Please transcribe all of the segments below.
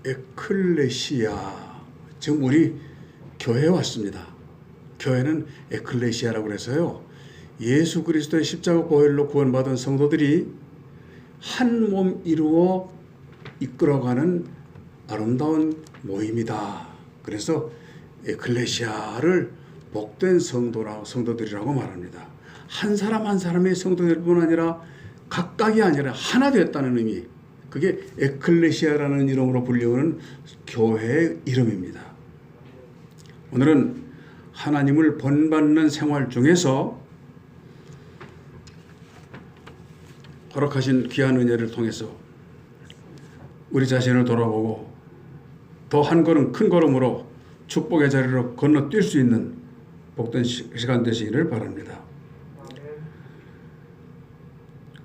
에클레시아, 지금 우리 교회에 왔습니다. 교회는 에클레시아라고 해서요, 예수 그리스도의 십자가 보혈로 구원받은 성도들이 한 몸 이루어 이끌어가는 아름다운 모임이다. 그래서 에클레시아를 복된 성도들이라고 말합니다. 한 사람 한 사람의 성도들 뿐 아니라 각각이 아니라 하나 되었다는 의미, 그게 에클레시아라는 이름으로 불리우는 교회의 이름입니다. 오늘은 하나님을 본받는 생활 중에서 허락하신 귀한 은혜를 통해서 우리 자신을 돌아보고 더 한 걸음 큰 걸음으로 축복의 자리로 건너뛸 수 있는 복된 시간 되시기를 바랍니다.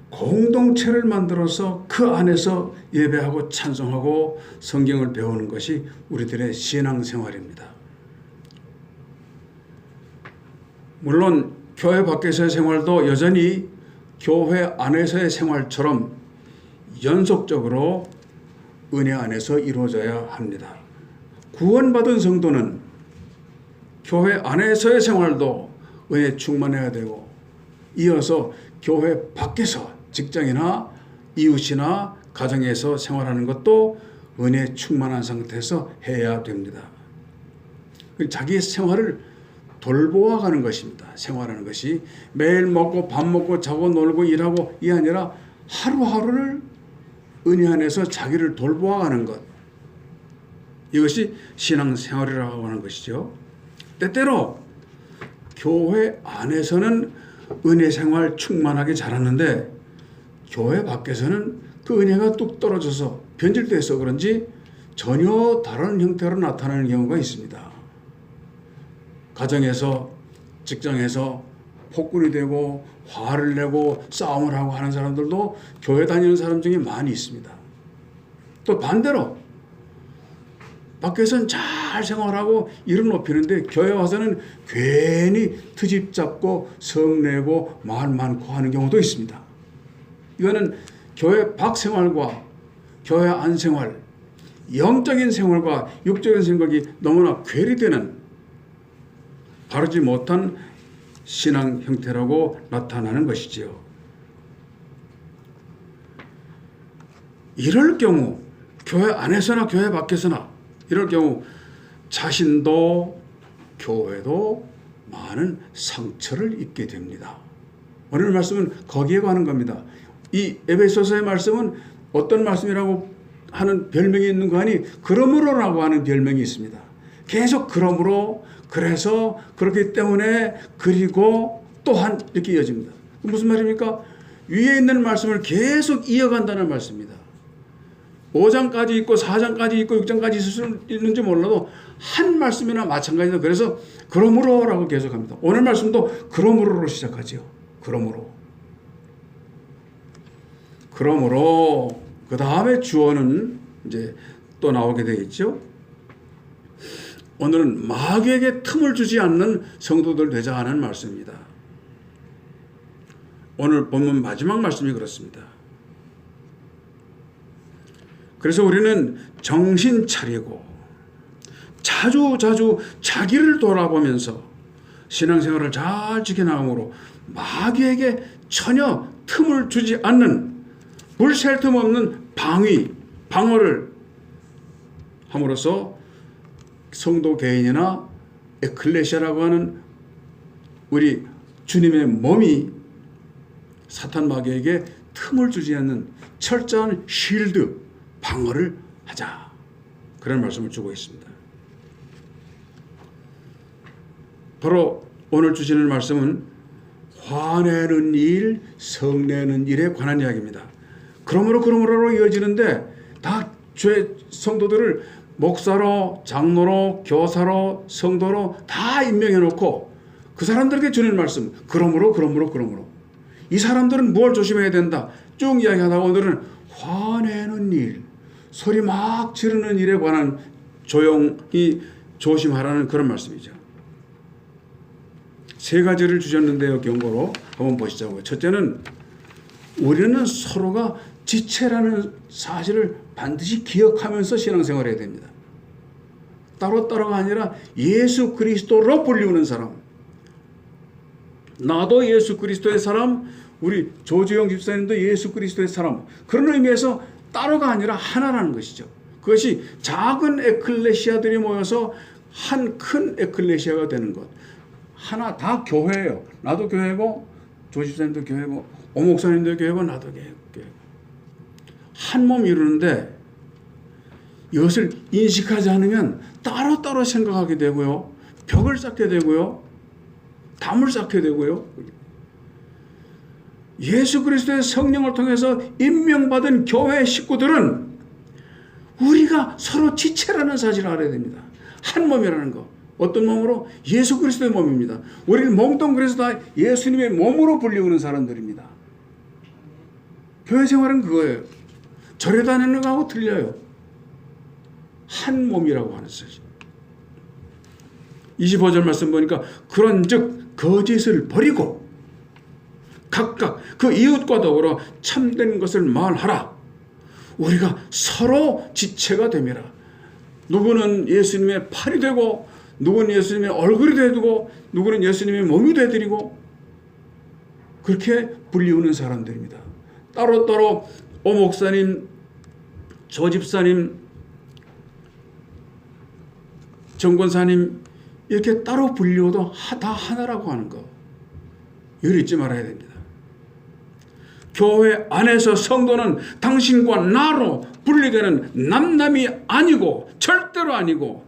공동체를 만들어서 그 안에서 예배하고 찬송하고 성경을 배우는 것이 우리들의 신앙생활입니다. 물론 교회 밖에서의 생활도 여전히 교회 안에서의 생활처럼 연속적으로 은혜 안에서 이루어져야 합니다. 구원받은 성도는 교회 안에서의 생활도 은혜 충만해야 되고, 이어서 교회 밖에서 직장이나 이웃이나 가정에서 생활하는 것도 은혜 충만한 상태에서 해야 됩니다. 자기의 생활을 돌보아가는 것입니다. 생활하는 것이 매일 먹고 밥 먹고 자고 놀고 일하고 이 아니라 하루하루를 은혜 안에서 자기를 돌보아가는 것, 이것이 신앙생활이라고 하는 것이죠. 때때로 교회 안에서는 은혜 생활 충만하게 잘하는데 교회 밖에서는 그 은혜가 뚝 떨어져서 변질돼서 그런지 전혀 다른 형태로 나타나는 경우가 있습니다. 가정에서, 직장에서 폭군이 되고 화를 내고 싸움을 하고 하는 사람들도 교회 다니는 사람 중에 많이 있습니다. 또 반대로 밖에서는 잘 생활하고 일을 높이는데 교회 와서는 괜히 트집 잡고 성내고 말 많고 하는 경우도 있습니다. 이거는 교회 밖 생활과 교회 안 생활, 영적인 생활과 육적인 생각이 너무나 괴리되는 바르지 못한 신앙 형태라고 나타나는 것이지요. 이럴 경우 교회 안에서나 교회 밖에서나 이럴 경우 자신도 교회도 많은 상처를 입게 됩니다. 오늘 말씀은 거기에 관한 겁니다. 이 에베소서의 말씀은 어떤 말씀이라고 하는 별명이 있는 거 아니, 그러므로라고 하는 별명이 있습니다. 계속 그러므로, 그래서, 그렇기 때문에, 그리고 또한 이렇게 이어집니다. 무슨 말입니까? 위에 있는 말씀을 계속 이어간다는 말씀입니다. 5장까지 있고 4장까지 있고 6장까지 있을 수 있는지 몰라도 한 말씀이나 마찬가지다. 그래서 그러므로라고 계속합니다. 오늘 말씀도 그러므로로 시작하지요. 그러므로 그 다음에 주어는 이제 또 나오게 되겠죠. 오늘은 마귀에게 틈을 주지 않는 성도들 되자 하는 말씀입니다. 오늘 본문 마지막 말씀이 그렇습니다. 그래서 우리는 정신 차리고 자주 자기를 돌아보면서 신앙생활을 잘 지켜나가므로 마귀에게 전혀 틈을 주지 않는 불셀 틈 없는 방어를 함으로써 성도 개인이나 에클레시아라고 하는 우리 주님의 몸이 사탄 마귀에게 틈을 주지 않는 철저한 쉴드, 방어를 하자, 그런 말씀을 주고 있습니다. 바로 오늘 주시는 말씀은 화내는 일, 성내는 일에 관한 이야기입니다. 그러므로 이어지는데 다 죄 성도들을 목사로, 장로로, 교사로, 성도로 다 임명해 놓고 그 사람들에게 주는 말씀, 그러므로 이 사람들은 뭘 조심해야 된다 쭉 이야기하다가 오늘은 화내는 일, 소리 막 지르는 일에 관한 조용히 조심하라는 그런 말씀이죠. 세 가지를 주셨는데요. 경고로 한번 보시자고요. 첫째는 우리는 서로가 지체라는 사실을 반드시 기억하면서 신앙생활을 해야 됩니다. 따로따로가 아니라 예수 그리스도로 불리우는 사람, 나도 예수 그리스도의 사람, 우리 조주영 집사님도 예수 그리스도의 사람, 그런 의미에서 따로가 아니라 하나라는 것이죠. 그것이 작은 에클레시아들이 모여서 한 큰 에클레시아가 되는 것. 하나 다 교회예요. 나도 교회고 조 집사님도 교회고 오 목사님도 교회고 나도 교회고. 한 몸 이루는데 이것을 인식하지 않으면 따로따로 생각하게 되고요. 벽을 쌓게 되고요. 담을 쌓게 되고요. 예수 그리스도의 성령을 통해서 임명받은 교회 식구들은 우리가 서로 지체라는 사실을 알아야 됩니다. 한 몸이라는 거. 어떤 몸으로? 예수 그리스도의 몸입니다. 우리는 몽뚱그려서 다 예수님의 몸으로 불리우는 사람들입니다. 교회 생활은 그거예요. 절에 다니는 거하고 틀려요. 한 몸이라고 하는 사실. 25절 말씀 보니까 그런즉 거짓을 버리고 각각 그 이웃과 더불어 참된 것을 말하라. 우리가 서로 지체가 됨이라. 누구는 예수님의 팔이 되고 누구는 예수님의 얼굴이 되고 누구는 예수님의 몸이 되드리고 그렇게 불리우는 사람들입니다. 따로따로 오 목사님, 조 집사님, 정권사님 이렇게 따로 불리워도 다 하나라고 하는 거. 이걸 잊지 말아야 됩니다. 교회 안에서 성도는 당신과 나로 분리되는 남남이 아니고 절대로 아니고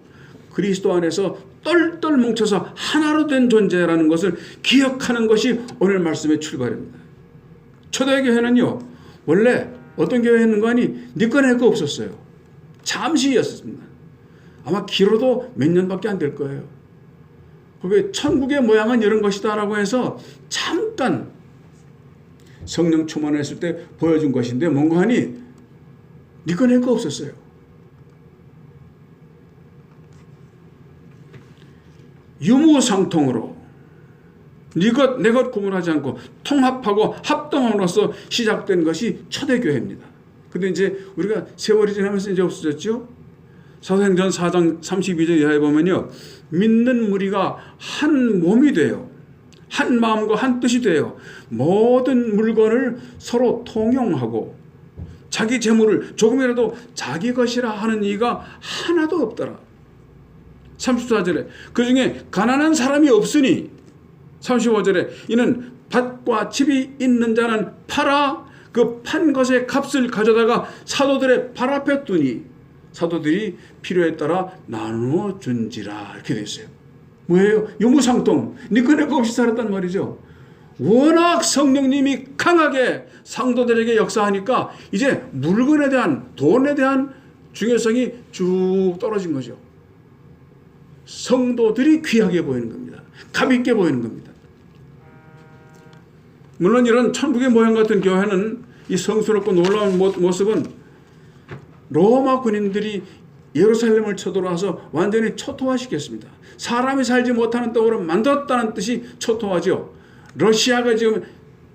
그리스도 안에서 똘똘 뭉쳐서 하나로 된 존재라는 것을 기억하는 것이 오늘 말씀의 출발입니다. 초대교회는요, 원래 어떤 교회였는가 하니 니꺼낼 거 없었어요. 잠시였습니다. 아마 길어도 몇 년밖에 안 될 거예요. 그게 천국의 모양은 이런 것이다라고 해서 잠깐 성령 충만했을 때 보여준 것인데 뭔가 하니 니꺼낼 거 없었어요. 유무상통으로 네 것 내 것 구분하지 않고 통합하고 합동함으로써 시작된 것이 초대교회입니다. 근데 이제 우리가 세월이 지나면서 이제 없어졌죠. 사도행전 4장 32절 이하에 보면요, 믿는 무리가 한 몸이 돼요. 한 마음과 한 뜻이 돼요. 모든 물건을 서로 통용하고 자기 재물을 조금이라도 자기 것이라 하는 이가 하나도 없더라. 34절에 그 중에 가난한 사람이 없으니 35절에 이는 밭과 집이 있는 자는 팔아 그 판 것의 값을 가져다가 사도들의 발 앞에 두니 사도들이 필요에 따라 나누어 준지라. 이렇게 되어 있어요. 뭐예요? 유무상통. 니꺼 내꺼 없이 살았단 말이죠. 워낙 성령님이 강하게 상도들에게 역사하니까 이제 물건에 대한, 돈에 대한 중요성이 쭉 떨어진 거죠. 성도들이 귀하게 보이는 겁니다. 값있게 보이는 겁니다. 물론 이런 천국의 모양 같은 교회는 이 성스럽고 놀라운 모습은 로마 군인들이 예루살렘을 쳐들어와서 완전히 초토화시켰습니다. 사람이 살지 못하는 떡으로 만들었다는 뜻이 초토화죠. 러시아가 지금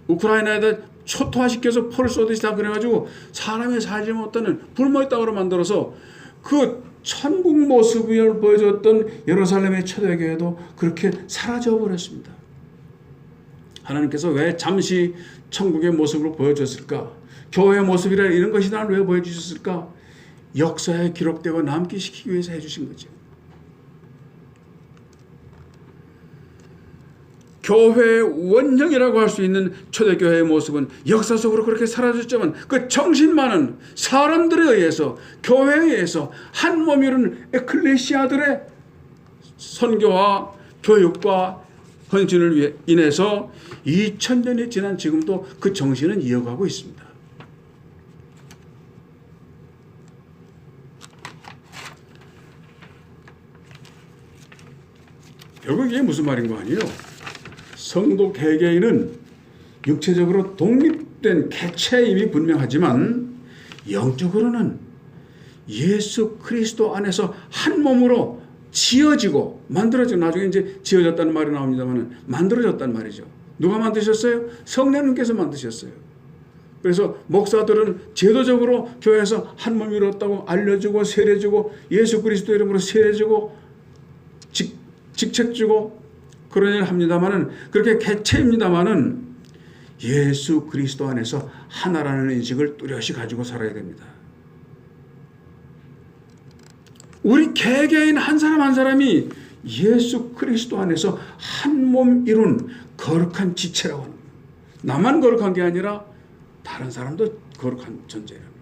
우크라이나에다 초토화시켜서 포를 쏘듯이 다 그래가지고 사람이 살지 못하는 불모의 땅으로 만들어서 그 천국 모습을 보여줬던 예루살렘의 초대교회도 그렇게 사라져버렸습니다. 하나님께서 왜 잠시 천국의 모습을 보여줬을까? 교회의 모습이라 이런 것이 나를 왜 보여주셨을까? 역사에 기록되고 남기 시키기 위해서 해주신 거죠. 교회의 원형이라고 할 수 있는 초대교회의 모습은 역사 속으로 그렇게 사라졌지만 그 정신만은 사람들에 의해서 교회에 의해서 한 몸이 이루는 에클레시아들의 선교와 교육과 헌신을 인해서 2000년이 지난 지금도 그 정신은 이어가고 있습니다. 결국 이게 무슨 말인 거 아니에요? 성도 개개인은 육체적으로 독립된 개체임이 분명하지만 영적으로는 예수 그리스도 안에서 한 몸으로 지어지고 만들어지고, 나중에 이제 지어졌다는 말이 나옵니다만 만들어졌단 말이죠. 누가 만드셨어요? 성령님께서 만드셨어요. 그래서 목사들은 제도적으로 교회에서 한 몸 이뤘다고 알려주고 세례주고 예수 그리스도 이름으로 세례주고 직책 주고 그런 일을 합니다마는, 그렇게 개체입니다마는 예수 그리스도 안에서 하나라는 인식을 뚜렷이 가지고 살아야 됩니다. 우리 개개인 한 사람 한 사람이 예수 그리스도 안에서 한 몸 이룬 거룩한 지체라고 하는 거예요. 나만 거룩한 게 아니라 다른 사람도 거룩한 존재랍니다.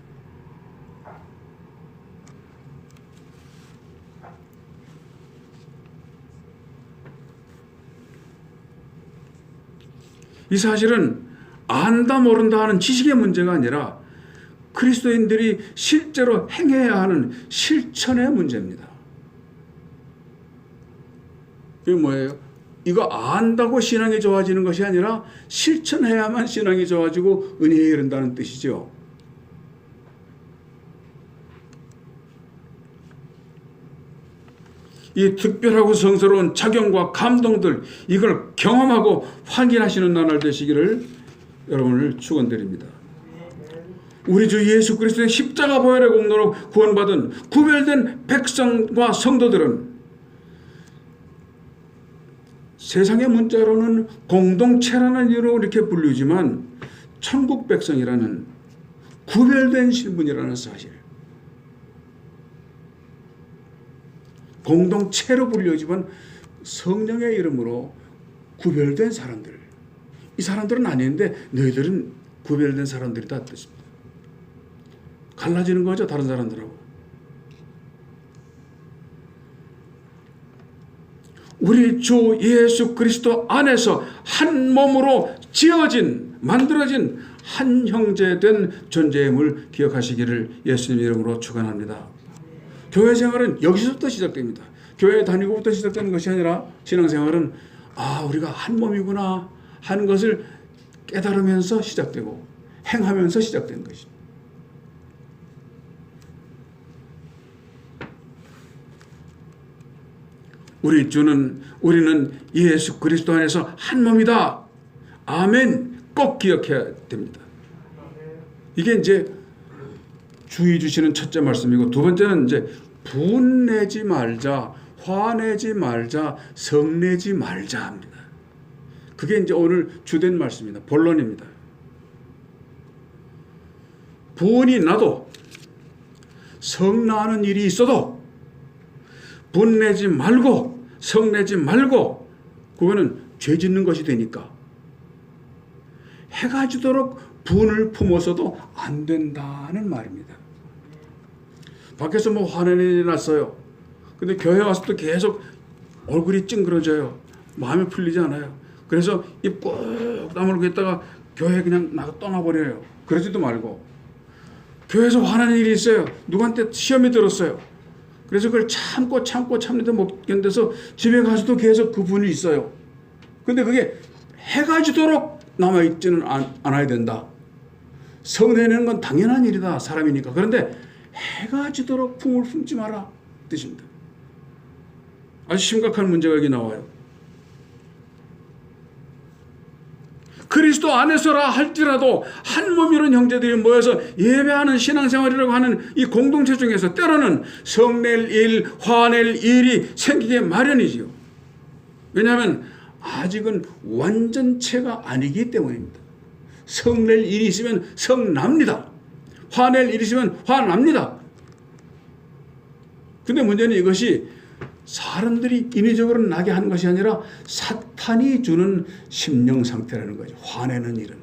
이 사실은 안다 모른다 하는 지식의 문제가 아니라 그리스도인들이 실제로 행해야 하는 실천의 문제입니다. 이게 뭐예요? 이거 안다고 신앙이 좋아지는 것이 아니라 실천해야만 신앙이 좋아지고 은혜에 이른다는 뜻이죠. 이 특별하고 성스러운 작용과 감동들, 이걸 경험하고 확인하시는 나날 되시기를 여러분을 축원드립니다. 우리 주 예수 그리스도의 십자가 보혈의 공로로 구원받은 구별된 백성과 성도들은 세상의 문자로는 공동체라는 이유로 이렇게 불리지만 천국 백성이라는 구별된 신분이라는 사실, 공동체로 불리지만 성령의 이름으로 구별된 사람들, 이 사람들은 아닌데 너희들은 구별된 사람들이다 뜻입니다. 갈라지는 거죠, 다른 사람들하고. 우리 주 예수 그리스도 안에서 한 몸으로 지어진, 만들어진 한 형제된 존재임을 기억하시기를 예수님 이름으로 축원합니다. 교회 생활은 여기서부터 시작됩니다. 교회 다니고부터 시작되는 것이 아니라 신앙생활은 우리가 한 몸이구나 하는 것을 깨달으면서 시작되고 행하면서 시작되는 것입니다. 우리는 예수 그리스도 안에서 한 몸이다. 아멘. 꼭 기억해야 됩니다. 이게 이제 주의 주시는 첫째 말씀이고, 두 번째는 이제 분내지 말자, 화내지 말자, 성내지 말자 합니다. 그게 이제 오늘 주된 말씀입니다. 본론입니다. 분이 나도 성나는 일이 있어도 분내지 말고 성내지 말고, 그거는 죄 짓는 것이 되니까 해가 지도록 분을 품어서도 안 된다는 말입니다. 밖에서 뭐 화내는 일이 났어요. 근데 교회 와서 또 계속 얼굴이 찡그러져요. 마음이 풀리지 않아요. 그래서 입 꾹 다물고 있다가 교회 그냥 나가 떠나버려요. 그러지도 말고, 교회에서 화나는 일이 있어요. 누구한테 시험이 들었어요. 그래서 그걸 참는데 못 견뎌서 집에 가서도 계속 그 분이 있어요. 근데 그게 해가 지도록 남아있지는 않아야 된다. 성내는 건 당연한 일이다, 사람이니까. 그런데 해가 지도록 품을 품지 마라 뜻입니다. 아주 심각한 문제가 여기 나와요. 그리스도 안에서라 할지라도 한 몸이론 형제들이 모여서 예배하는 신앙생활이라고 하는 이 공동체 중에서 때로는 성낼 일, 화낼 일이 생기게 마련이지요. 왜냐하면 아직은 완전체가 아니기 때문입니다. 성낼 일이 있으면 성납니다. 화낼 일이 있으면 화납니다. 근데 문제는 이것이 사람들이 인위적으로 나게 하는 것이 아니라 사탄이 주는 심령 상태라는 거죠. 화내는 일은.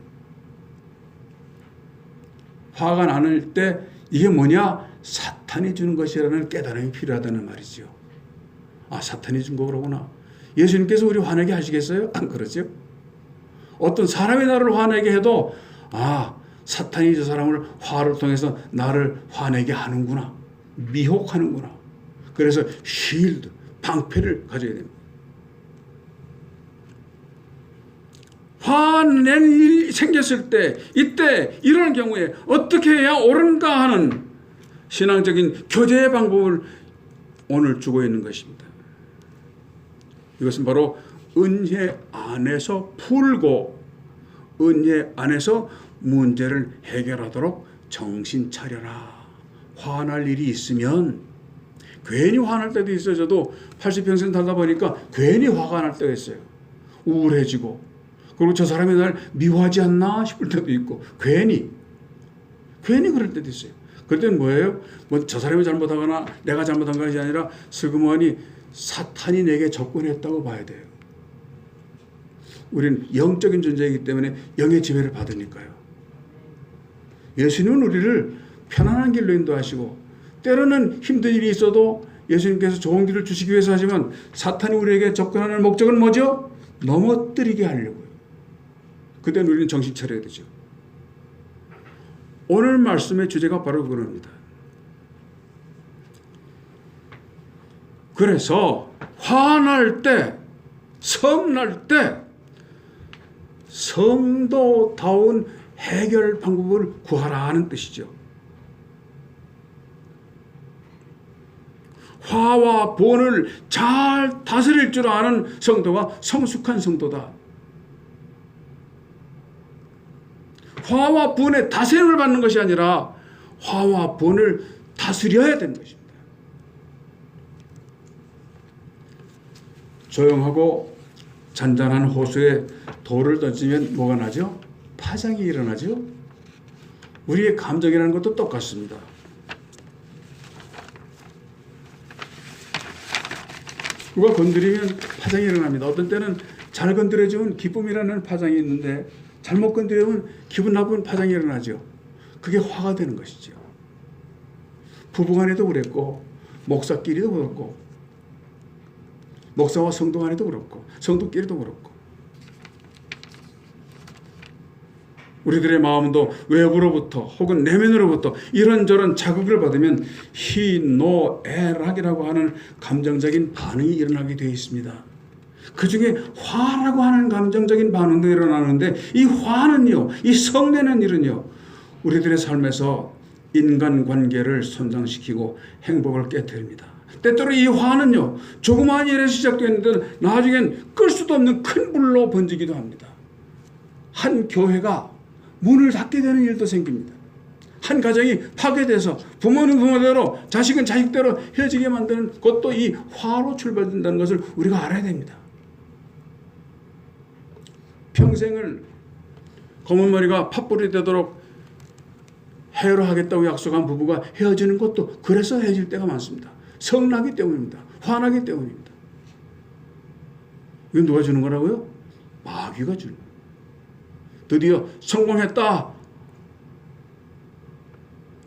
화가 나는 때 이게 뭐냐? 사탄이 주는 것이라는 깨달음이 필요하다는 말이죠. 사탄이 준 거구나. 예수님께서 우리 화내게 하시겠어요? 안 그러죠? 어떤 사람이 나를 화내게 해도 사탄이 저 사람을 화를 통해서 나를 화내게 하는구나. 미혹하는구나. 그래서 쉴드, 방패를 가져야 됩니다. 화낼 일이 생겼을 때, 이때 이런 경우에 어떻게 해야 옳은가 하는 신앙적인 교제의 방법을 오늘 주고 있는 것입니다. 이것은 바로 은혜 안에서 풀고 은혜 안에서 문제를 해결하도록 정신 차려라. 화날 일이 있으면 괜히 화날 때도 있어요. 저도 80평생 살다 보니까 괜히 화가 날 때가 있어요. 우울해지고, 그리고 저 사람이 날 미워하지 않나 싶을 때도 있고, 괜히 그럴 때도 있어요. 그럴 때는 뭐예요? 뭐 저 사람이 잘못하거나 내가 잘못한 것이 아니라 슬그머니 사탄이 내게 접근했다고 봐야 돼요. 우리는 영적인 존재이기 때문에 영의 지배를 받으니까요. 예수님은 우리를 편안한 길로 인도하시고, 때로는 힘든 일이 있어도 예수님께서 좋은 길을 주시기 위해서 하지만, 사탄이 우리에게 접근하는 목적은 뭐죠? 넘어뜨리게 하려고요. 그때는 우리는 정신 차려야 되죠. 오늘 말씀의 주제가 바로 그겁니다. 그래서 화날 때, 성날 때 성도다운 해결 방법을 구하라는 뜻이죠. 화와 본을 잘 다스릴 줄 아는 성도가 성숙한 성도다. 화와 본의 다스림을 받는 것이 아니라 화와 본을 다스려야 되는 것입니다. 조용하고 잔잔한 호수에 돌을 던지면 뭐가 나죠? 파장이 일어나죠? 우리의 감정이라는 것도 똑같습니다. 누가 건드리면 파장이 일어납니다. 어떤 때는 잘 건드려주면 기쁨이라는 파장이 있는데, 잘못 건드리면 기분 나쁜 파장이 일어나죠. 그게 화가 되는 것이죠. 부부간에도 그랬고, 목사끼리도 그렇고, 목사와 성도 간에도 그렇고, 성도끼리도 그렇고, 우리들의 마음도 외부로부터 혹은 내면으로부터 이런저런 자극을 받으면 희노애락이라고 하는 감정적인 반응이 일어나게 되어 있습니다. 그 중에 화라고 하는 감정적인 반응도 일어나는데, 이 화는요, 이 성내는 일은요, 우리들의 삶에서 인간관계를 손상시키고 행복을 깨뜨립니다. 때때로 이 화는요, 조그마한 일에 시작됐는데 나중엔 끌 수도 없는 큰 불로 번지기도 합니다. 한 교회가 문을 닫게 되는 일도 생깁니다. 한 가정이 파괴돼서 부모는 부모대로, 자식은 자식대로 헤어지게 만드는 것도 이 화로 출발된다는 것을 우리가 알아야 됩니다. 평생을 검은 머리가 팥불이 되도록 해로하겠다고 약속한 부부가 헤어지는 것도 그래서 헤어질 때가 많습니다. 성나기 때문입니다. 화나기 때문입니다. 이건 누가 주는 거라고요? 마귀가 주는 거예요. 드디어 성공했다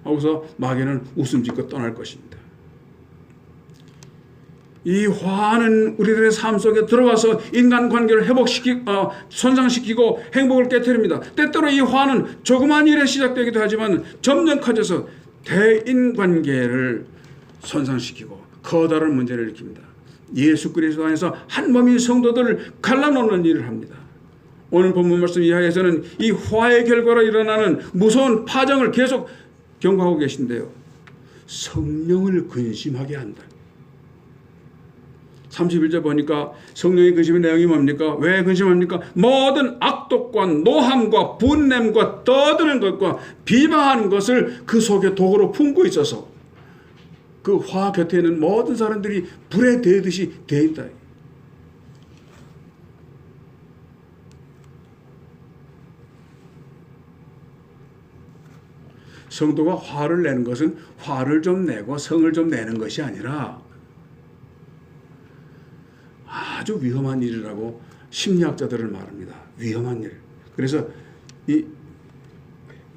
하고서 마귀는 웃음 짓고 떠날 것입니다. 이 화는 우리들의 삶 속에 들어와서 인간관계를 손상시키고 행복을 깨뜨립니다. 때때로 이 화는 조그만 일에 시작되기도 하지만 점점 커져서 대인관계를 손상시키고 커다란 문제를 일으킵니다. 예수 그리스도 안에서 한 몸인 성도들을 갈라놓는 일을 합니다. 오늘 본문 말씀 이하에서는 이 화의 결과로 일어나는 무서운 파장을 계속 경고하고 계신데요. 성령을 근심하게 한다. 31절 보니까 성령의 근심의 내용이 뭡니까? 왜 근심합니까? 모든 악독과 노함과 분냄과 떠드는 것과 비방하는 것을 그 속에 독으로 품고 있어서 그 화 곁에 있는 모든 사람들이 불에 데듯이 데인다. 성도가 화를 내는 것은 화를 좀 내고 성을 좀 내는 것이 아니라 아주 위험한 일이라고 심리학자들은 말합니다. 위험한 일. 그래서 이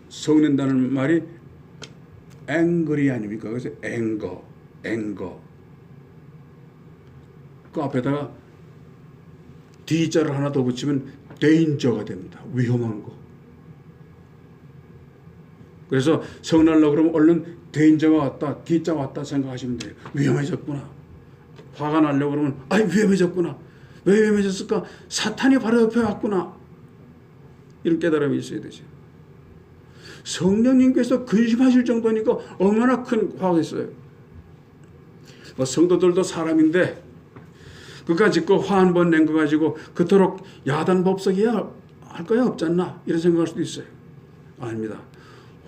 성낸다는 말이 angry 아닙니까? 그래서 anger. 그 앞에다가 D자를 하나 더 붙이면 danger가 됩니다. 위험한 거. 그래서 성날라 그러면 얼른 danger가 왔다, D자가 왔다 생각하시면 돼요. 위험해졌구나. 화가 나려고 그러면 위험해졌구나. 왜 위험해졌을까? 사탄이 바로 옆에 왔구나. 이런 깨달음이 있어야 되죠. 성령님께서 근심하실 정도니까 얼마나 큰 화겠어요. 성도들도 사람인데 그까짓 거 화 한 번 낸 거 가지고 그토록 야단 법석이야 할 거야 없지 않나 이런 생각할 수도 있어요. 아닙니다.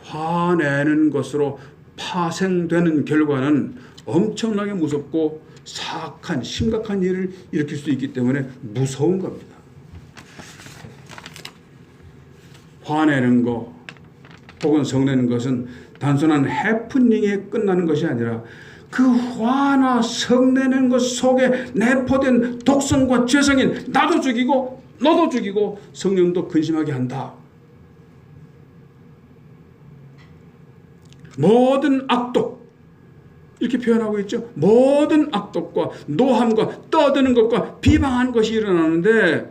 화내는 것으로 파생되는 결과는 엄청나게 무섭고 사악한 심각한 일을 일으킬 수 있기 때문에 무서운 겁니다. 화내는 것 혹은 성내는 것은 단순한 해프닝에 끝나는 것이 아니라 그 화나 성내는 것 속에 내포된 독성과 죄성인 나도 죽이고 너도 죽이고 성령도 근심하게 한다. 모든 악독 이렇게 표현하고 있죠. 모든 악독과 노함과 떠드는 것과 비방하는 것이 일어나는데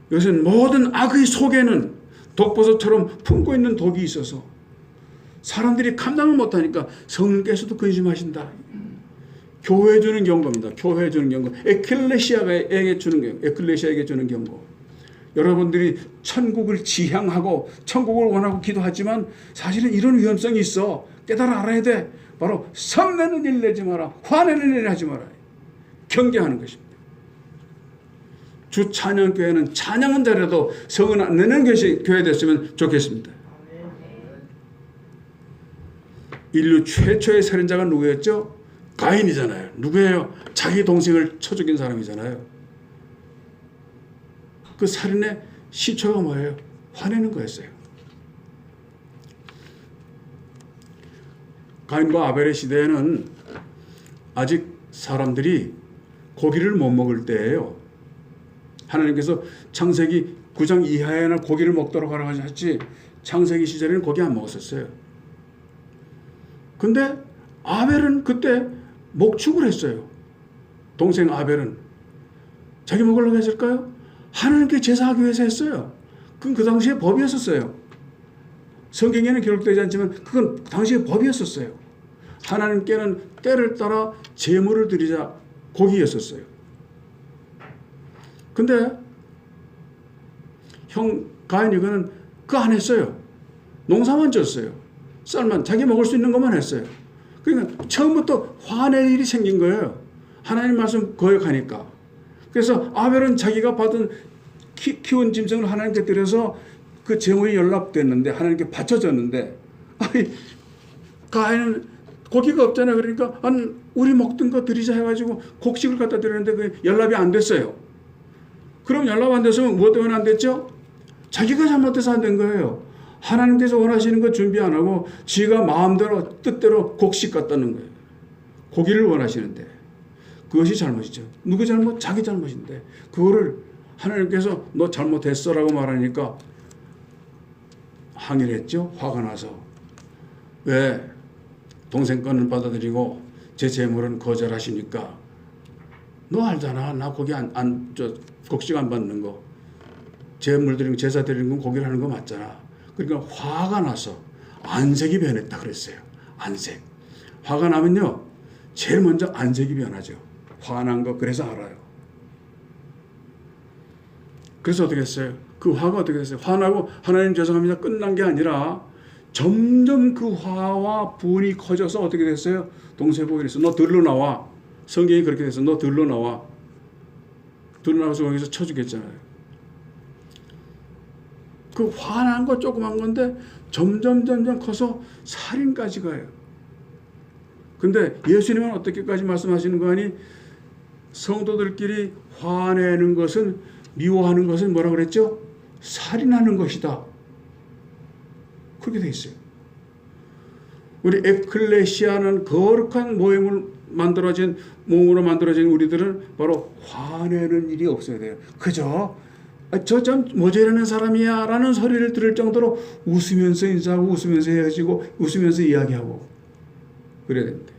이것은 모든 악의 속에는 독버섯처럼 품고 있는 독이 있어서 사람들이 감당을 못하니까 성령께서도 근심하신다. 교회 주는 경고입니다. 교회 주는 경고. 에클레시아에게 주는 경고. 에클레시아에게 주는 경고. 여러분들이 천국을 지향하고 천국을 원하고 기도하지만 사실은 이런 위험성이 있어. 깨달아 알아야 돼. 바로 성내는 일 내지 마라. 화내는 일 하지 마라. 경계하는 것입니다. 주 찬양교회는 찬양은 잘해도 성은 안 내는 것이 교회 됐으면 좋겠습니다. 인류 최초의 살인자가 누구였죠? 가인이잖아요. 누구예요? 자기 동생을 쳐 죽인 사람이잖아요. 그 살인의 시초가 뭐예요? 화내는 거였어요. 가인과 아벨의 시대에는 아직 사람들이 고기를 못 먹을 때예요. 하나님께서 창세기 9장 이하에는 고기를 먹도록 하라고 하셨지 창세기 시절에는 고기 안 먹었었어요. 근데 아벨은 그때 목축을 했어요. 동생 아벨은. 자기 먹으려고 했을까요? 하나님께 제사하기 위해서 했어요. 그건 그 당시에 법이었었어요. 성경에는 기록되지 않지만 그건 당시에 법이었었어요. 하나님께는 때를 따라 제물을 드리자 고기였었어요. 근데 형 가인이 그는 그거 안 했어요. 농사만 졌어요. 쌀만 자기 먹을 수 있는 것만 했어요. 그러니까 처음부터 화낼 일이 생긴 거예요. 하나님 말씀 거역하니까. 그래서 아벨은 자기가 받은 키운 짐승을 하나님께 드려서 그 제물이 연락됐는데 하나님께 바쳐졌는데 가인은 고기가 없잖아요. 그러니까 우리 먹던 거 드리자 해가지고 곡식을 갖다 드렸는데 그 연락이 안 됐어요. 그럼 연락 안 됐으면 무엇 때문에 안 됐죠? 자기가 잘못해서 안 된 거예요. 하나님께서 원하시는 거 준비 안 하고 지가 마음대로 뜻대로 곡식 갖다는 거예요. 고기를 원하시는데 그것이 잘못이죠. 누구 잘못? 자기 잘못인데 그거를 하나님께서 너 잘못했어라고 말하니까 항의를 했죠. 화가 나서. 왜 동생 거는 받아들이고 제 재물은 거절하시니까 너 알잖아. 나 고기 곡식 안 받는 거. 제물 드리는 제사 드리는 건 고기를 하는 거 맞잖아. 그러니까 화가 나서 안색이 변했다 그랬어요. 안색. 화가 나면요. 제일 먼저 안색이 변하죠. 화난 거 그래서 알아요. 그래서 어떻게 했어요? 그 화가 어떻게 됐어요? 화나고 하나님 죄송합니다 끝난 게 아니라 점점 그 화와 분이 커져서 어떻게 됐어요? 동생보고 이랬어. 너 들러 나와. 성경이 그렇게 됐어. 너 들러 나와. 들러 나와서 거기서 쳐주겠잖아요. 그 화난 거 조그만 건데 점점 커서 살인까지 가요. 근데 예수님은 어떻게까지 말씀하시는 거 아니? 성도들끼리 화내는 것은 미워하는 것은 뭐라 그랬죠? 살인하는 것이다. 그렇게 돼 있어요. 우리 에클레시아는 거룩한 몸으로 만들어진 우리들은 바로 화내는 일이 없어야 돼요. 그저 저 참 모자라는 사람이야 라는 소리를 들을 정도로 웃으면서 인사하고 웃으면서 헤어지고 웃으면서 이야기하고 그래야 됩니다.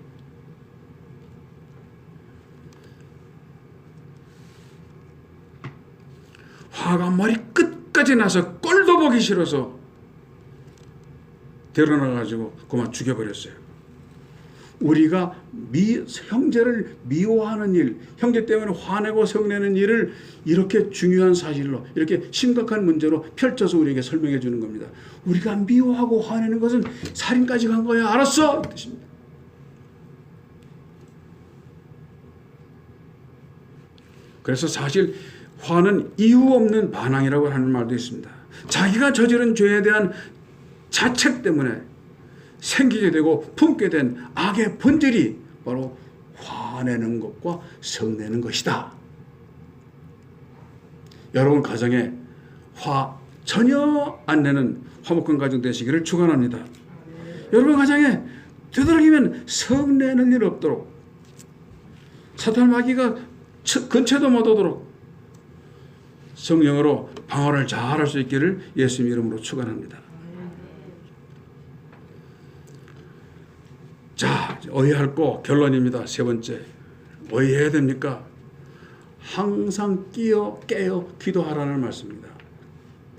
화가 머리 끝까지 나서 꼴도 보기 싫어서 데려나가지고 그만 죽여버렸어요. 우리가 형제를 미워하는 일, 형제 때문에 화내고 성내는 일을 이렇게 중요한 사실로, 이렇게 심각한 문제로 펼쳐서 우리에게 설명해 주는 겁니다. 우리가 미워하고 화내는 것은 살인까지 간 거야. 알았어? 이 뜻입니다. 그래서 사실 화는 이유 없는 반항이라고 하는 말도 있습니다. 자기가 저지른 죄에 대한 자책 때문에 생기게 되고 품게 된 악의 본질이 바로 화내는 것과 성내는 것이다. 여러분 가정에 화 전혀 안 내는 화목한 가정 되시기를 축원합니다. 여러분 가정에 되도록이면 성내는 일 없도록, 사탄 마귀가 근처도 못 오도록 성령으로 방어를 잘 할 수 있기를 예수님 이름으로 축원합니다. 자, 어휘할 거 결론입니다. 세 번째, 어휘해야 됩니까? 항상 깨어 기도하라는 말씀입니다.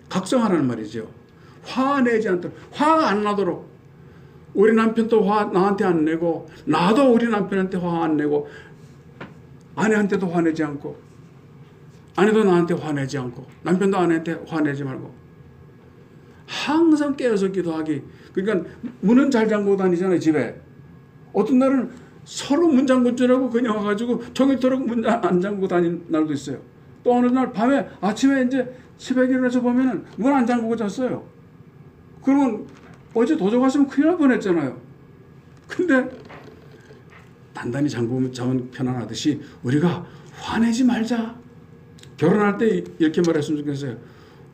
각성하라는 말이죠. 화내지 않도록, 화가 안 나도록. 우리 남편도 화 나한테 안 내고, 나도 우리 남편한테 화 안 내고, 아내한테도 화내지 않고, 아내도 나한테 화내지 않고, 남편도 아내한테 화내지 말고, 항상 깨어서 기도하기. 그러니까 문은 잘 잠그고 다니잖아요, 집에. 어떤 날은 서로 문 잠글 줄 알고 그냥 와가지고 종일토록 문 안 잠그고 다니는 날도 있어요. 또 어느 날 밤에 아침에 이제 새벽에 일어나서 보면은 문 안 잠그고 잤어요. 그러면 어제 도저 갔으면 큰일 날 뻔했잖아요. 근데 단단히 잠그면 자면 편안하듯이 우리가 화내지 말자. 결혼할 때 이렇게 말했으면 좋겠어요.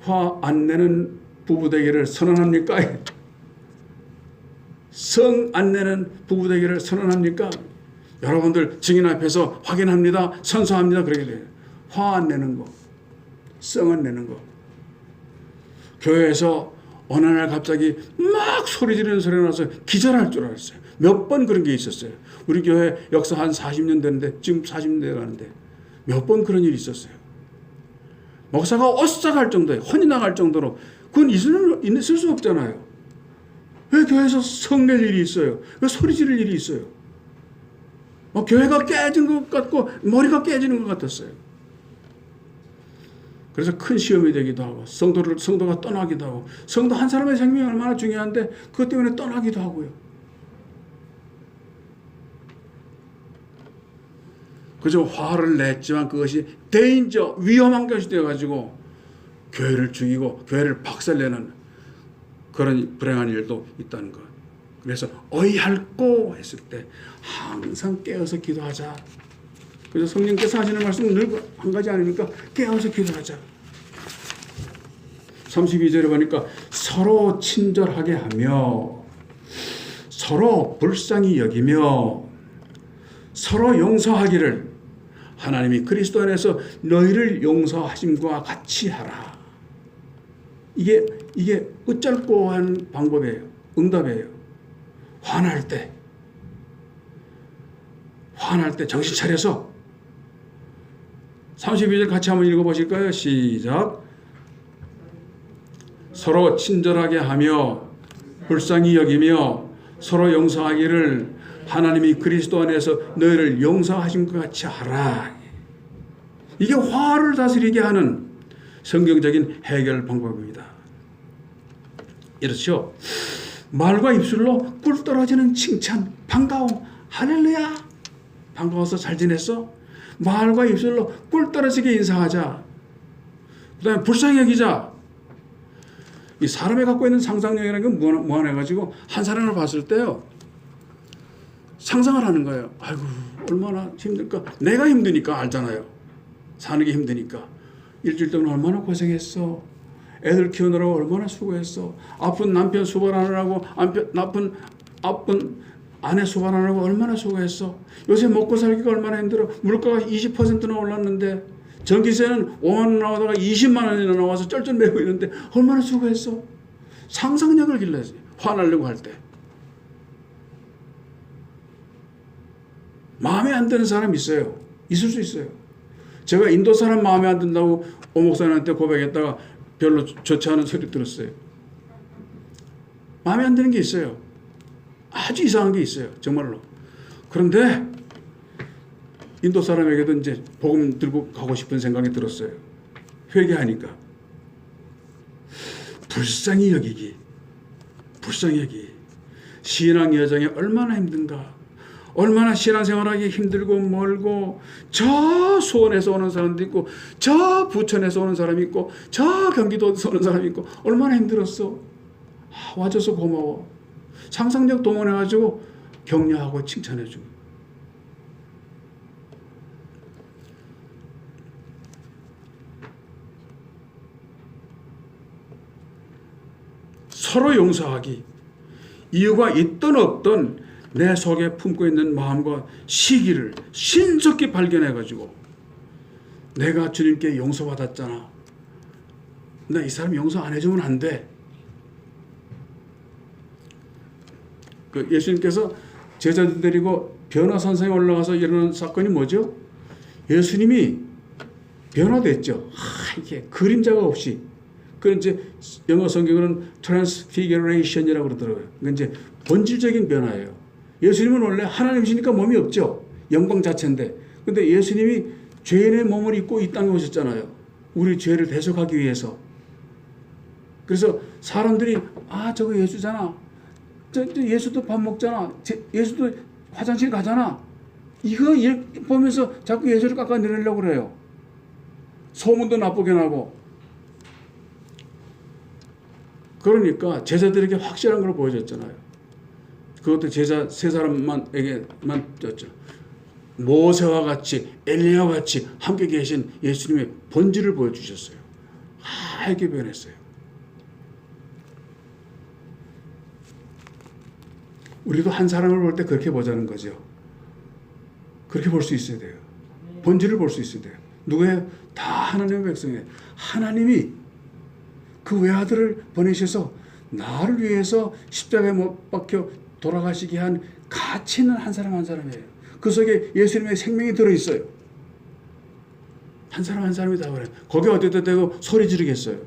화 안 내는 부부 되기를 선언합니까? 성 안 내는 부부 되기를 선언합니까? 여러분들 증인 앞에서 확인합니다. 선서합니다. 그러게 돼요. 화 안 내는 거, 성 안 내는 거. 교회에서 어느 날 갑자기 막 소리 지르는 소리가 나서 기절할 줄 알았어요. 몇 번 그런 게 있었어요. 우리 교회 역사 한 40년 됐는데, 지금 40년 가는데 몇 번 그런 일이 있었어요. 목사가 오싹할 정도에 혼이 나갈 정도로 그건 있을 수 없잖아요. 왜 교회에서 성낼 일이 있어요? 왜 소리 지를 일이 있어요? 교회가 깨진 것 같고 머리가 깨지는 것 같았어요. 그래서 큰 시험이 되기도 하고 성도가 떠나기도 하고, 성도 한 사람의 생명이 얼마나 중요한데 그것 때문에 떠나기도 하고요. 그저 화를 냈지만 그것이 데인저, 위험한 것이 되어가지고 교회를 죽이고 교회를 박살내는 그런 불행한 일도 있다는 것. 그래서 어이할꼬 했을 때 항상 깨어서 기도하자. 그래서 성령께서 하시는 말씀은 늘 한 가지 아닙니까? 깨어서 기도하자. 32절에 보니까 서로 친절하게 하며 서로 불쌍히 여기며 서로 용서하기를 하나님이 그리스도 안에서 너희를 용서하심과 같이 하라. 이게 어쩔꼬 하는 방법이에요. 응답이에요. 화날 때 정신 차려서 32절 같이 한번 읽어보실까요? 시작. 서로 친절하게 하며 불쌍히 여기며 서로 용서하기를 하나님이 그리스도 안에서 너희를 용서하신 것 같이 하라. 이게 화를 다스리게 하는 성경적인 해결 방법입니다. 이렇죠. 말과 입술로 꿀 떨어지는 칭찬, 반가움, 할렐루야, 반가워서 잘 지냈어? 말과 입술로 꿀 떨어지게 인사하자. 그 다음에 불쌍히 여기자. 이 사람이 갖고 있는 상상력이라는 건 무한해가지고 한 사람을 봤을 때요, 상상을 하는 거예요. 아이고 얼마나 힘들까. 내가 힘드니까 알잖아요. 사는 게 힘드니까. 일주일 동안 얼마나 고생했어. 애들 키우느라고 얼마나 수고했어. 아픈 남편 수발하느라고, 아픈 아내 수발하느라고 얼마나 수고했어. 요새 먹고 살기가 얼마나 힘들어. 물가가 20%나 올랐는데 전기세는 5만 원 나오다가 20만 원이나 나와서 쩔쩔매고 있는데 얼마나 수고했어. 상상력을 길러야지. 화나려고 할 때. 마음에 안 드는 사람 있어요. 있을 수 있어요. 제가 인도 사람 마음에 안 든다고 오 목사님한테 고백했다가 별로 좋지 않은 소리 들었어요. 마음에 안 드는 게 있어요. 아주 이상한 게 있어요. 정말로. 그런데 인도 사람에게도 이제 복음 들고 가고 싶은 생각이 들었어요. 회개하니까. 불쌍히 여기기. 불쌍히 여기. 신앙 여정이 얼마나 힘든가. 얼마나 신앙생활하기 힘들고 멀고, 저 수원에서 오는 사람도 있고, 저 부천에서 오는 사람이 있고, 저 경기도에서 오는 사람이 있고, 얼마나 힘들었어. 와줘서 고마워. 상상력 동원해가지고 격려하고 칭찬해주고. 서로 용서하기. 이유가 있든 없든 내 속에 품고 있는 마음과 시기를 신속히 발견해가지고, 내가 주님께 용서받았잖아. 나 이 사람 용서 안 해주면 안 돼. 그 예수님께서 제자들 데리고 변화산성에 올라가서 일어난 사건이 뭐죠? 예수님이 변화됐죠. 이게 그림자가 없이. 그건 이제 영어 성경은 transfiguration이라고 그러더라고요. 그건 이제 본질적인 변화예요. 예수님은 원래 하나님이시니까 몸이 없죠. 영광 자체인데. 근데 예수님이 죄인의 몸을 입고 이 땅에 오셨잖아요. 우리 죄를 대속하기 위해서. 그래서 사람들이 저거 예수잖아. 예수도 밥 먹잖아. 예수도 화장실 가잖아. 이거 보면서 자꾸 예수를 깎아내리려고 그래요. 소문도 나쁘게 나고. 그러니까 제자들에게 확실한 걸 보여줬잖아요. 그것도 제자 세 사람에게만 줬죠. 모세와 같이 엘리야와 같이 함께 계신 예수님의 본질을 보여주셨어요. 하얗게 변했어요. 우리도 한 사람을 볼 때 그렇게 보자는 거죠. 그렇게 볼 수 있어야 돼요. 본질을 볼 수 있어야 돼요. 누구예요? 다 하나님의 백성이에요. 하나님이 그 외아들을 보내셔서 나를 위해서 십자가에 못 박혀 돌아가시게 한 가치 있는 한 사람 한 사람이에요. 그 속에 예수님의 생명이 들어있어요. 한 사람 한 사람이 다 그래요. 거기 어디다 대고 소리 지르겠어요?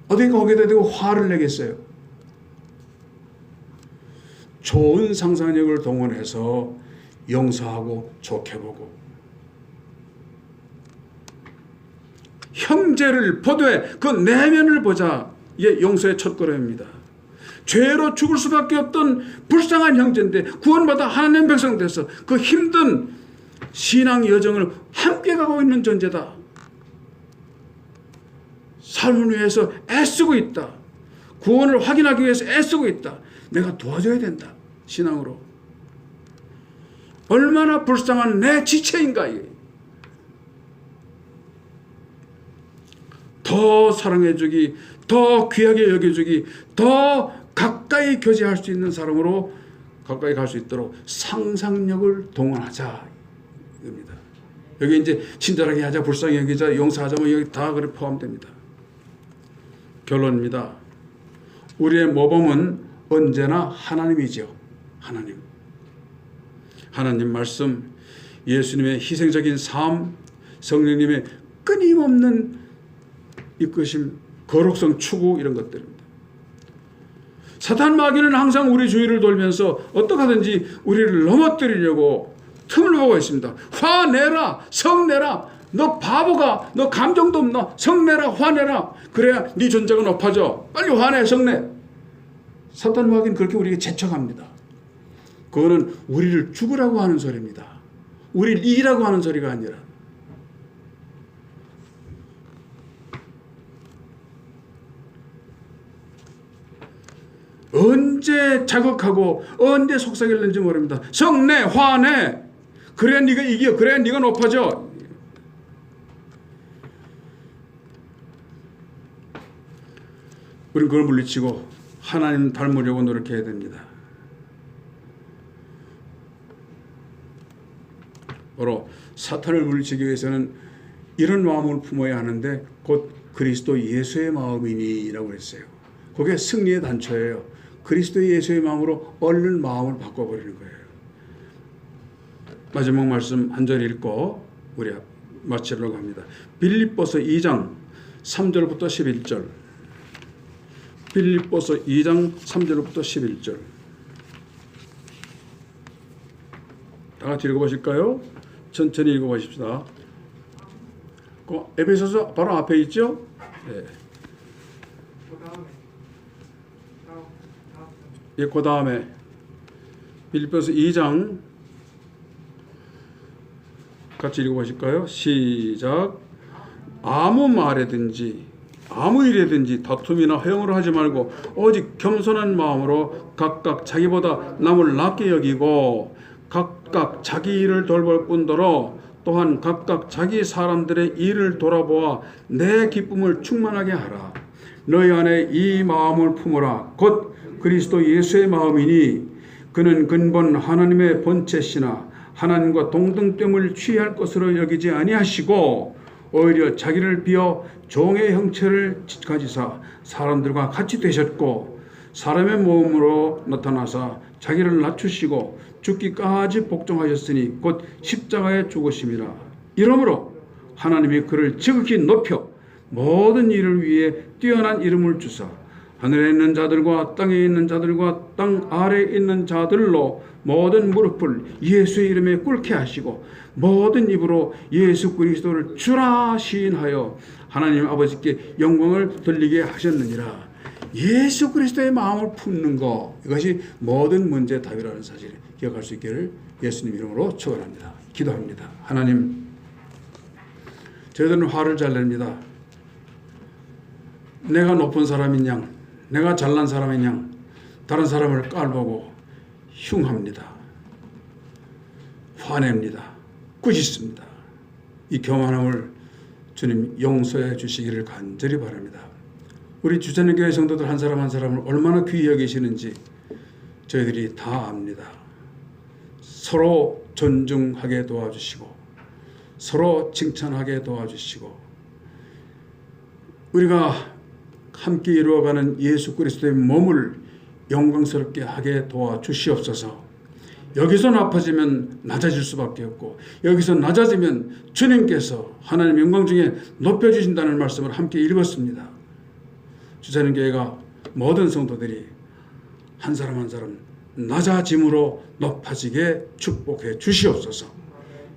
어딘가 거기다 대고 화를 내겠어요? 좋은 상상력을 동원해서 용서하고 좋게 보고, 형제를 보되 그 내면을 보자. 이게 용서의 첫걸음입니다. 죄로 죽을 수밖에 없던 불쌍한 형제인데 구원받아 하나님 백성 돼서 그 힘든 신앙 여정을 함께 가고 있는 존재다. 삶을 위해서 애쓰고 있다. 구원을 확인하기 위해서 애쓰고 있다. 내가 도와줘야 된다. 신앙으로. 얼마나 불쌍한 내 지체인가. 더 사랑해주기, 더 귀하게 여겨주기, 더 가까이 교제할 수 있는 사람으로 가까이 갈 수 있도록 상상력을 동원하자. 입니다. 여기 이제 친절하게 하자, 불쌍히 여기자, 용서하자, 여기 다 그래 포함됩니다. 결론입니다. 우리의 모범은 언제나 하나님이죠. 하나님 말씀, 예수님의 희생적인 삶, 성령님의 끊임없는 이끄심, 거룩성 추구, 이런 것들입니다. 사탄 마귀는 항상 우리 주위를 돌면서 어떻게 하든지 우리를 넘어뜨리려고 틈을 보고 있습니다. 화내라, 성내라, 너 바보가, 너 감정도 없나, 성내라, 화내라. 그래야 네 존재가 높아져. 빨리 화내, 성내. 사탄 마귀는 그렇게 우리에게 재촉합니다. 그거는 우리를 죽으라고 하는 소리입니다. 우리를 이기라고 하는 소리가 아니라. 언제 자극하고 언제 속삭일는지 모릅니다. 성내, 화내. 그래야 네가 이겨. 그래야 네가 높아져. 우리는 그걸 물리치고 하나님 닮으려고 노력해야 됩니다. 바로 사탄을 물리치기 위해서는 이런 마음을 품어야 하는데 곧 그리스도 예수의 마음이니라고 그랬어요. 그게 승리의 단초예요. 그리스도 예수의 마음으로 얼른 마음을 바꿔버리는 거예요. 마지막 말씀 한 절 읽고 우리 마치려고 합니다. 빌립보서 2장 3절부터 11절. 빌립보서 2장 3절부터 11절. 다 같이 읽어보실까요? 천천히 읽어보십시다. 에베소서 바로 앞에 있죠? 네. 그 다음에 빌립보서 2장 같이 읽어보실까요? 시작. 아무 말이든지 아무 일이든지 다툼이나 허용을 하지 말고 오직 겸손한 마음으로 각각 자기보다 남을 낮게 여기고 각각 자기 일을 돌볼 뿐더러 또한 각각 자기 사람들의 일을 돌아보아 내 기쁨을 충만하게 하라. 너희 안에 이 마음을 품으라. 곧 그리스도 예수의 마음이니 그는 근본 하나님의 본체시나 하나님과 동등됨을 취할 것으로 여기지 아니하시고 오히려 자기를 비어 종의 형체를 가지사 사람들과 같이 되셨고 사람의 몸으로 나타나사 자기를 낮추시고 죽기까지 복종하셨으니 곧 십자가에 죽으심이라. 이러므로 하나님이 그를 지극히 높여 모든 일을 위해 뛰어난 이름을 주사 하늘에 있는 자들과 땅에 있는 자들과 땅 아래에 있는 자들로 모든 무릎을 예수의 이름에 꿇게 하시고 모든 입으로 예수 그리스도를 주라 시인하여 하나님 아버지께 영광을 돌리게 하셨느니라. 예수 그리스도의 마음을 품는 것, 이것이 모든 문제의 답이라는 사실을 기억할 수 있기를 예수님 이름으로 축원합니다. 기도합니다. 하나님, 저희들은 화를 잘 냅니다. 내가 높은 사람인 양, 내가 잘난 사람인 양 다른 사람을 깔보고 흉합니다. 화냅니다. 꾸짖습니다. 이 교만함을 주님 용서해 주시기를 간절히 바랍니다. 우리 주천교회 성도들 한 사람 한 사람을 얼마나 귀히 여기시는지 저희들이 다 압니다. 서로 존중하게 도와주시고 서로 칭찬하게 도와주시고 우리가 함께 이루어가는 예수 그리스도의 몸을 영광스럽게 하게 도와주시옵소서. 여기서 높아지면 낮아질 수밖에 없고 여기서 낮아지면 주님께서 하나님 영광 중에 높여주신다는 말씀을 함께 읽었습니다. 주차련교회가 모든 성도들이 한 사람 한 사람 낮아짐으로 높아지게 축복해 주시옵소서.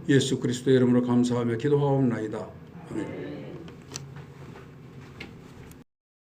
예수 그리스도의 이름으로 감사하며 기도하옵나이다.